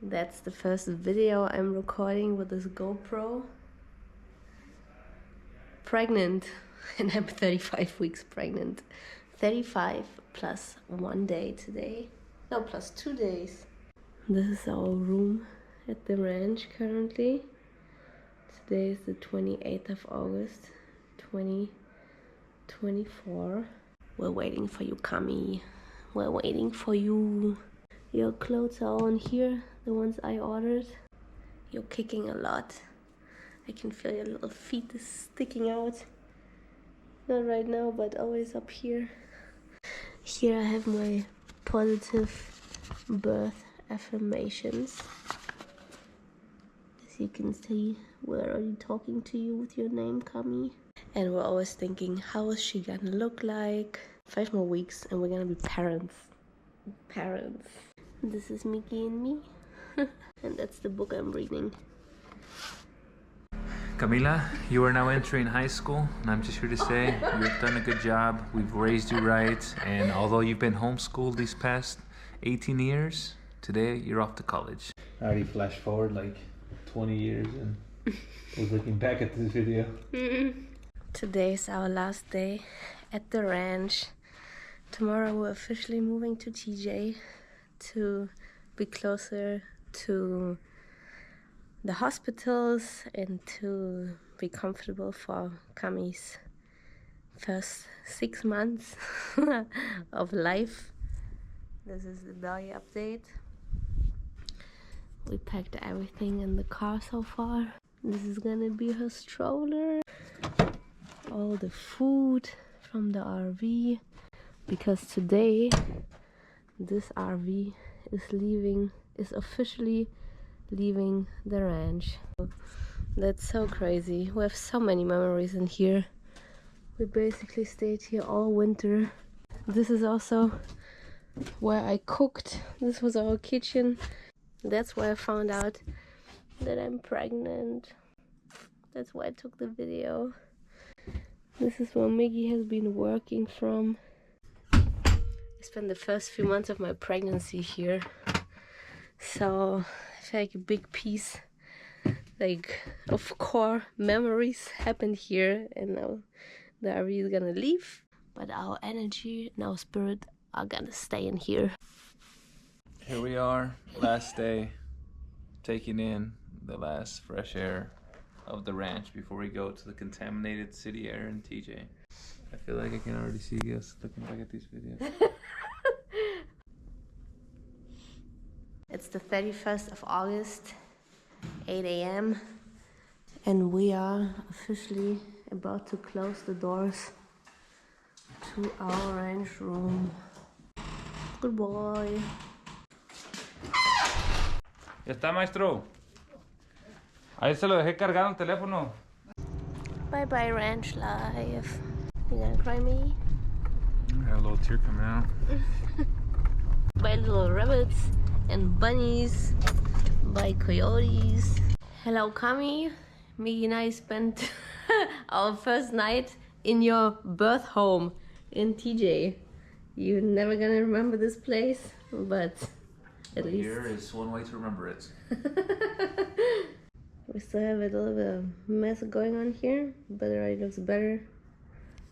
That's the first video I'm recording with this GoPro. Pregnant, and I'm 35 weeks pregnant. 35 plus 1 day today. No, plus 2 days. This is our room at the ranch currently. Today is the 28th of August, 2024. We're waiting for you, Kami. We're waiting for you. Your clothes are on here, the ones I ordered. You're kicking a lot. I can feel your little feet is sticking out. Not right now, but always up here. Here I have my positive birth affirmations. As you can see, we're already talking to you with your name, Kami. And we're always thinking, how is she gonna look like? 5 more weeks and we're gonna be parents. Parents. This is Mickey and me. And that's the book I'm reading. Camila, you are now entering high school, and I'm just here to say you've done a good job. We've raised you right, and although you've been homeschooled these past 18 years, today you're off to college. I already flashed forward like 20 years and was looking back at this video. Today's our last day at the ranch. Tomorrow we're officially moving to TJ to be closer to the hospitals and to be comfortable for Kami's first 6 months of life. This is the belly update. We packed everything in the car so far. This is gonna be her stroller. All the food from the RV, because today this RV is officially leaving the ranch. That's so crazy. We have so many memories in here. We basically stayed here all winter. This is also where I cooked. This was our kitchen. That's where I found out that I'm pregnant. That's why I took the video. This is where Miggy has been working from. I spent the first few months of my pregnancy here. So I feel like a big piece of core memories happened here, and now the RV is gonna leave, but our energy and our spirit are gonna stay in here. Here we are, last day, taking in the last fresh air of the ranch before we go to the contaminated city air in TJ. I feel like I can already see us looking back at these videos. It's the 31st of August, 8 a.m. and we are officially about to close the doors to our ranch room. Good boy. Ya está, maestro. Ahí se lo dejé cargado el teléfono. Bye bye, ranch life. You gonna cry me? I got a little tear coming out. By little rabbits and bunnies, by coyotes. Hello, Kami. Miggy and I spent our first night in your birth home in TJ. You're never gonna remember this place, but at least here is one way to remember it. we still have a little bit of mess going on here, but it already looks better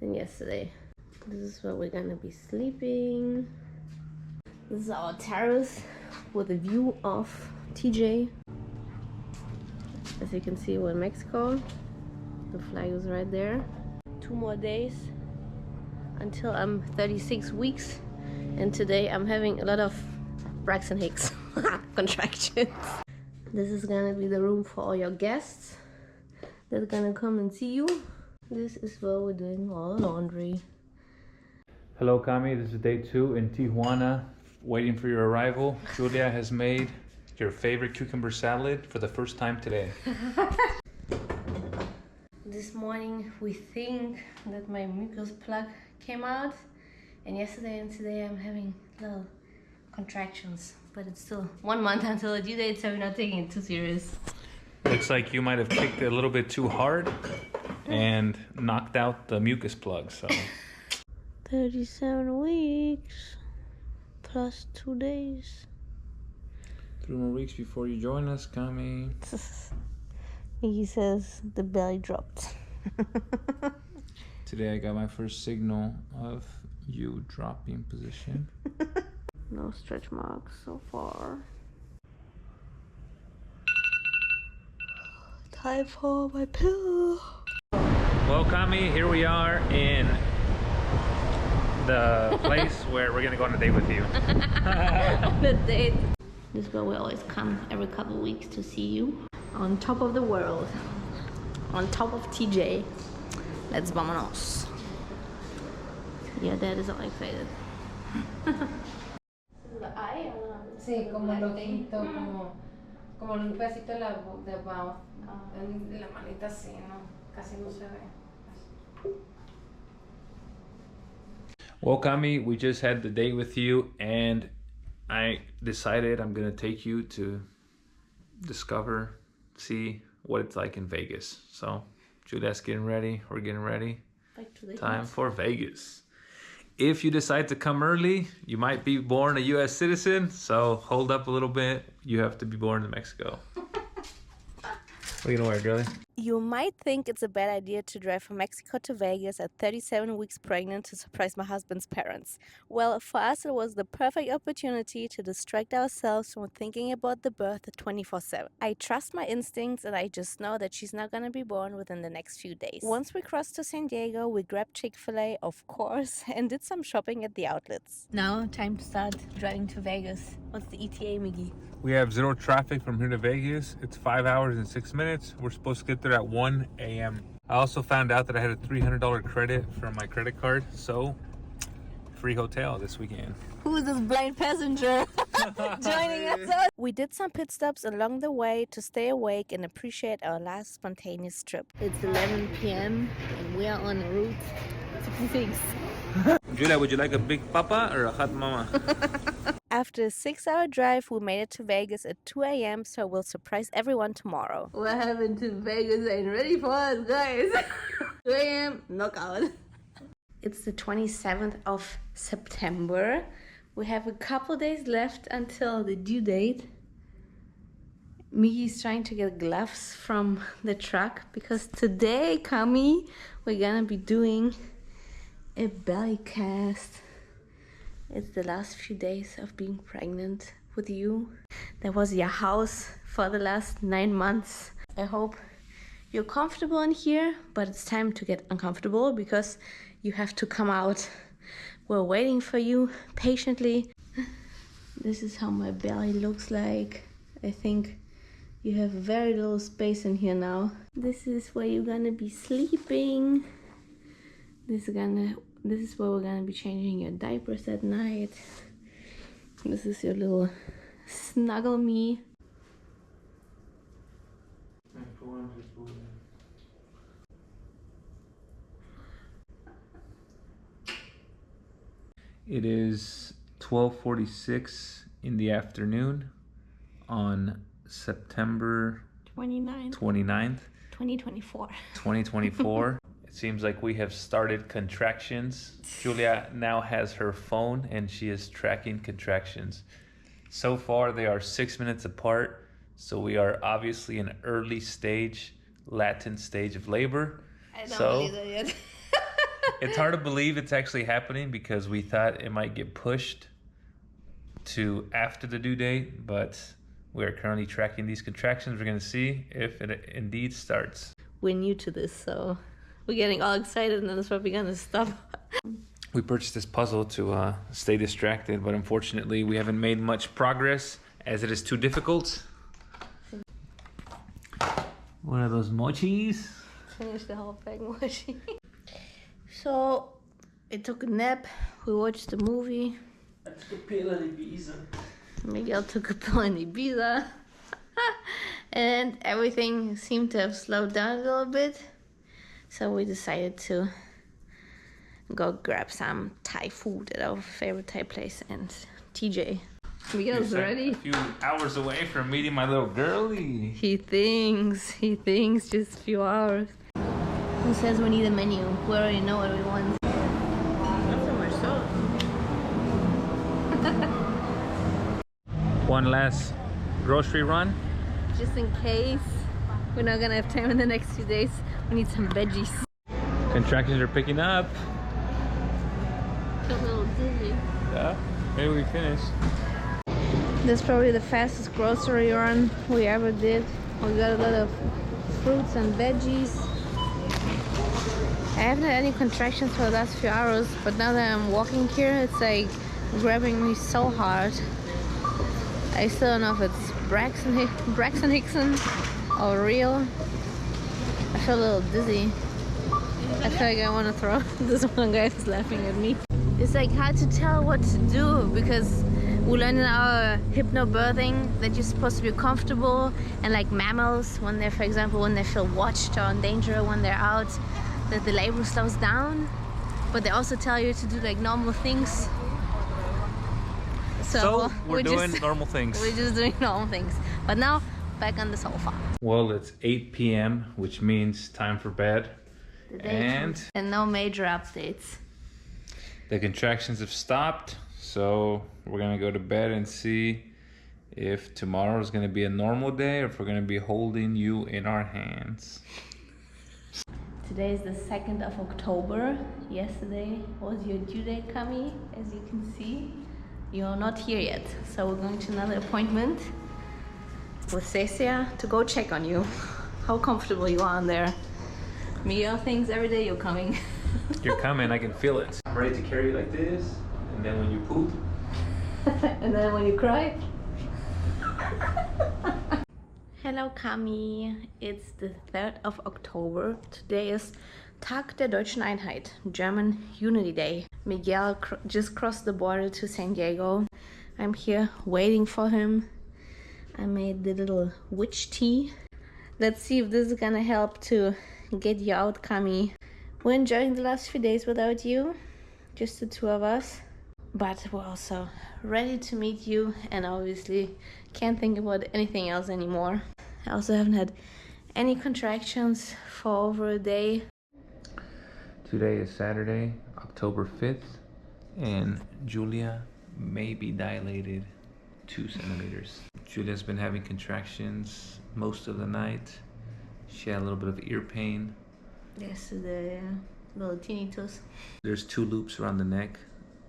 than yesterday. This is where we're gonna be sleeping. This is our terrace with a view of TJ. As you can see, we're in Mexico. The flag is right there. 2 more days until I'm 36 weeks, and today I'm having a lot of Braxton Hicks contractions. This is gonna be the room for all your guests that's gonna come and see you. This is where we're doing all the laundry. Hello, Kami. This is day 2 in Tijuana, waiting for your arrival. Julia has made your favorite cucumber salad for the first time today. This morning we think that my mucus plug came out, and yesterday and today I'm having little contractions, but it's still 1 month until the due date, so we're not taking it too serious. Looks like you might have kicked a little bit too hard and knocked out the mucus plug, so. 37 weeks plus 2 days. 3 more weeks before you join us, Kami. He says the belly dropped. Today I got my first signal of you dropping position. No stretch marks so far. Time for my pillow. Well, Kami, here we are in the place where we're gonna go on a date with you. The date. This is where we always come every couple of weeks to see you. On top of the world. On top of TJ. Let's vámonos. Your dad is all excited. Sí, como el ojito, como un pedacito de la mouth. En la manita sí, no, casi no se ve. Well, Kami, we just had the date with you, and I decided I'm gonna take you to discover, see what it's like in Vegas. So, Julia's getting ready. We're getting ready. Time for Vegas. If you decide to come early, you might be born a U.S. citizen. So hold up a little bit. You have to be born in Mexico. What are you gonna wear, girlie? You might think it's a bad idea to drive from Mexico to Vegas at 37 weeks pregnant to surprise my husband's parents. Well, for us it was the perfect opportunity to distract ourselves from thinking about the birth 24/7. I trust my instincts and I just know that she's not gonna be born within the next few days. Once we crossed to San Diego, we grabbed Chick-fil-A, of course, and did some shopping at the outlets. Now, time to start driving to Vegas. What's the ETA, Miggy? We have zero traffic from here to Vegas. It's 5 hours and 6 minutes. We're supposed to get there at 1 a.m. I also found out that I had a $300 credit from my credit card, so free hotel this weekend. Who is this blind passenger joining us? We did some pit stops along the way to stay awake and appreciate our last spontaneous trip. It's 11 p.m. and we are on route 66. Julia, would you like a big papa or a hot mama? After a 6-hour drive, we made it to Vegas at 2 a.m. so we'll surprise everyone tomorrow. What happened to Vegas ain't ready for us, guys. 2 a.m. knockout. It's the 27th of September. We have a couple days left until the due date. Miggy's trying to get gloves from the truck because today, Kami, we're gonna be doing a belly cast. It's the last few days of being pregnant with you. That was your house for the last 9 months. I hope you're comfortable in here, but it's time to get uncomfortable because you have to come out. We're waiting for you patiently. This is how my belly looks like. I think you have very little space in here now. This is where you're gonna be sleeping. This is where we're gonna be changing your diapers at night. This is your little snuggle me. It is 12:46 in the afternoon on September 29th, 2024. 2024. It seems like we have started contractions. Julia now has her phone and she is tracking contractions. So far, they are 6 minutes apart. So we are obviously in early stage, latent stage of labor. I don't believe that yet. It's hard to believe it's actually happening because we thought it might get pushed to after the due date, but we are currently tracking these contractions. We're going to see if it indeed starts. We're new to this, so we're getting all excited and then it's probably gonna stop. We purchased this puzzle to stay distracted, but unfortunately we haven't made much progress as it is too difficult. What are those mochis? Finish the whole thing, mochi. So, I took a nap, we watched the movie. I took a pill in Ibiza. Miguel took a pill in Ibiza. And everything seemed to have slowed down a little bit. So we decided to go grab some Thai food at our favorite Thai place and TJ. Miguel's ready. A few hours away from meeting my little girlie. He thinks just a few hours. Who says we need a menu? We already know what we want. Not so much salt. One last grocery run. Just in case we're not gonna have time in the next few days, we need some veggies. Contractions are picking up. Feel a little dizzy. Yeah, maybe we finish. This is probably the fastest grocery run we ever did. We got a lot of fruits and veggies. I haven't had any contractions for the last few hours, but now that I'm walking here, it's like grabbing me so hard. I still don't know if it's Braxton Hickson or real. I feel a little dizzy. I feel like I want to throw. This one guy is laughing at me. It's like hard to tell what to do because we learned in our hypnobirthing that you're supposed to be comfortable, and like mammals, when they're, for example, when they feel watched or in danger when they're out, that the labor slows down. But they also tell you to do like normal things. So we're doing normal things. We're just doing normal things. But now back on the sofa. Well, it's 8 p.m., which means time for bed. And no major updates. The contractions have stopped, so we're gonna go to bed and see if tomorrow is gonna be a normal day or if we're gonna be holding you in our hands. Today is the 2nd of October. Yesterday was your due date, Cami, as you can see. You're not here yet, so we're going to another appointment with Cecia to go check on you. How comfortable you are in there. Miguel thinks every day you're coming. You're coming, I can feel it. I'm ready to carry you like this, and then when you poop. And then when you cry. Hello Cami, it's the 3rd of October. Today is Tag der Deutschen Einheit, German Unity Day. Miguel just crossed the border to San Diego. I'm here waiting for him. I made the little witch tea. Let's see if this is gonna help to get you out, Cami. We're enjoying the last few days without you, just the two of us. But we're also ready to meet you and obviously can't think about anything else anymore. I also haven't had any contractions for over a day. Today is Saturday, October 5th, and Julia may be dilated 2 centimeters. Julia's been having contractions most of the night. She had a little bit of ear pain. Yes, the little tinnitus. There's 2 loops around the neck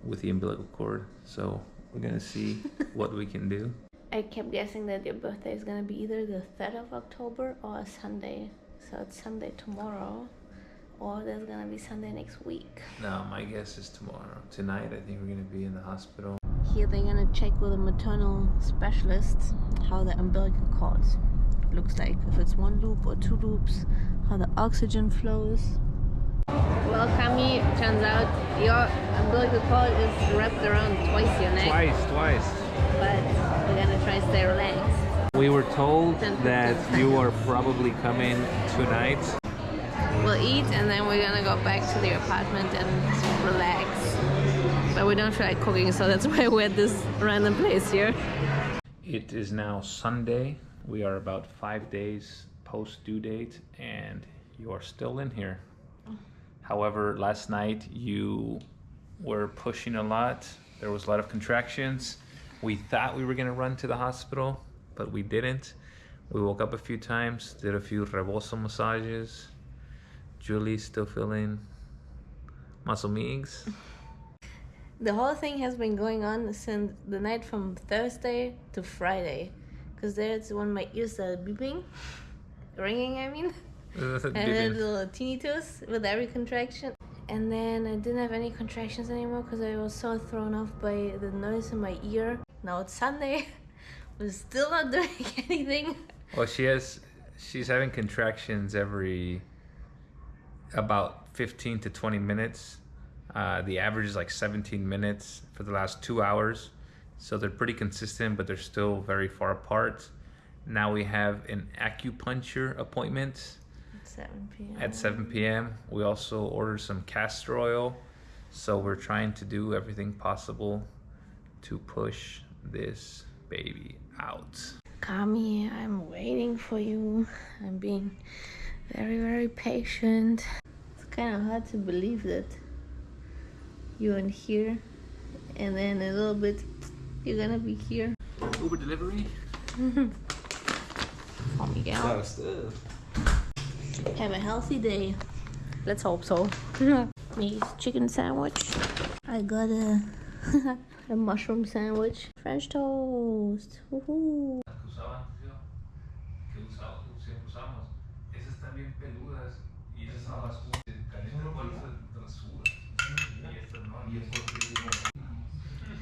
with the umbilical cord, so we're gonna see what we can do. I kept guessing that your birthday is gonna be either the 3rd of October or a Sunday. So it's Sunday tomorrow, or there's gonna be Sunday next week. No, my guess is tomorrow. Tonight, I think we're gonna be in the hospital. Here they're gonna check with a maternal specialist how the umbilical cord looks like. If it's 1 loop or 2 loops, how the oxygen flows. Well, Cami, turns out your umbilical cord is wrapped around twice your neck. Twice. But we're gonna try to stay relaxed. We were told that you are probably coming tonight. We'll eat and then we're gonna go back to the apartment and relax. But we don't feel like cooking, so that's why we're at this random place here. It is now Sunday. We are about 5 days post due date, and you are still in here. However, last night you were pushing a lot. There was a lot of contractions. We thought we were gonna run to the hospital, but we didn't. We woke up a few times, did a few rebozo massages. Julie's still feeling muscle meags. The whole thing has been going on since the night from Thursday to Friday. Because there's when my ears started beeping, ringing I mean. And then a little tinnitus with every contraction. And then I didn't have any contractions anymore because I was so thrown off by the noise in my ear. Now it's Sunday. We're still not doing anything. Well, she's having contractions every about 15 to 20 minutes. The average is like 17 minutes for the last 2 hours. So they're pretty consistent, but they're still very far apart. Now we have an acupuncture appointment 7 p.m. at 7 p.m. We also ordered some castor oil. So we're trying to do everything possible to push this baby out. Cami, I'm waiting for you. I'm being very, very patient. It's kind of hard to believe that you're in here and then a little bit you're gonna be here. Uber delivery? For Miguel. lot of stuff. Have a healthy day. Let's hope so. Me chicken sandwich. I got a a mushroom sandwich. French toast. Woohoo.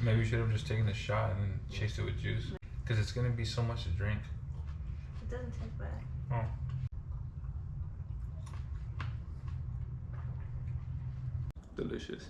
Maybe we should have just taken a shot and then chased it with juice. Because it's going to be so much to drink. It doesn't taste bad. Oh. Delicious.